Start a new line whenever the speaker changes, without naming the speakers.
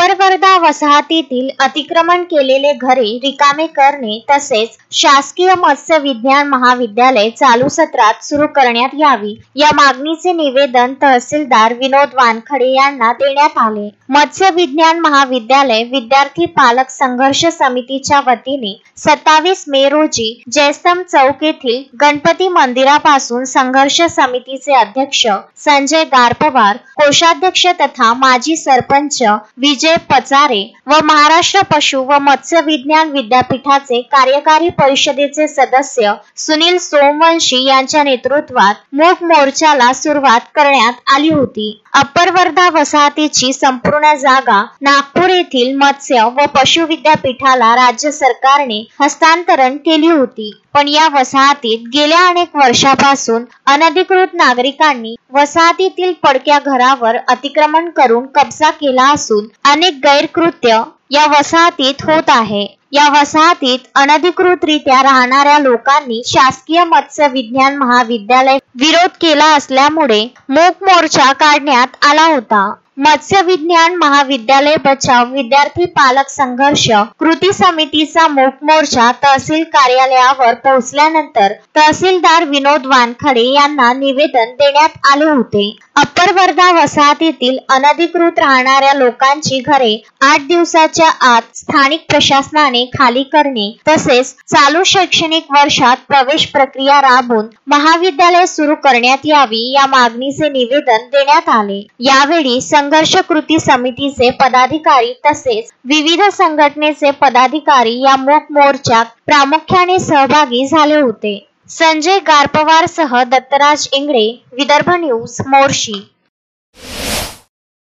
Upper Wardha वसाहतीतील अतिक्रमण केलेले घरे रिकामे करणे तसेच शासकीय मत्स्य विज्ञान महाविद्यालय चालू सत्रात सुरू करण्यात यावी या मागणीचे निवेदन तहसीलदार विनोद वानखडे यांना देण्यात आले। मत्स्य विज्ञान महाविद्यालय विद्यार्थी पालक संघर्ष समितीच्या वतीने 27 मे रोजी जयस्तंभ चौक येथील गणपती मंदिरापासून संघर्ष समितीचे अध्यक्ष संजय गारपवार, कोषाध्यक्ष तथा माजी सरपंच विजय पचारे व महाराष्ट्र पशु व मत्स्य विज्ञान विद्यापीठाचे कार्यकारी परिषदेचे सदस्य सुनील सोमवंशी यांच्या नेतृत्वात मूक मोर्चाला सुरुवात करण्यात आली होती। अप्पर वर्धा वसाहतीची संपूर्ण जागा नागपूर येथील मत्स्य व पशु विद्यापीठाला राज्य सरकारने हस्तांतरण केली होती, पण या वसाहतीत गेल्या अनेक वर्षापासून अनधिकृत नागरिकांनी वसाहतीतील पडक्या घरावर अतिक्रमण करून कब्जा केला असून अनेक गैरकृत्य या वसाहतीत होत आहे। या वसाहतीत अनधिकृतरित्या राहणाऱ्या लोकांनी शासकीय मत्स्य विज्ञान महाविद्यालय विरोध केला असल्यामुळे मूक मोर्चा काढण्यात आला होता। मत्स्य विज्ञान महाविद्यालय बचाव विद्यार्थी पालक संघर्ष कृती समितीचा मूक मोर्चा तहसील कार्यालयावर पोहोचल्यानंतर तहसीलदार विनोद वानखडे यांना निवेदन देण्यात आले होते। अप्पर वर्धा वसाहतीतील अनधिकृत राहणाऱ्या लोकांची घरे 8 दिवसाच्या आत स्थानिक प्रशासनाने खाली करणे तसेच चालू शैक्षणिक वर्षात प्रवेश प्रक्रिया राबवून महाविद्यालय सुरू करण्यात यावी या मागणीचे निवेदन देण्यात आले। यावेळी संघर्ष कृती समितीचे पदाधिकारी तसेच विविध संघटनेचे पदाधिकारी या मूक मोर्चात प्रामुख्याने सहभागी झाले होते। संजय गारपवार सह दत्तराज इंगळे, विदर्भ न्यूज, मोर्शी।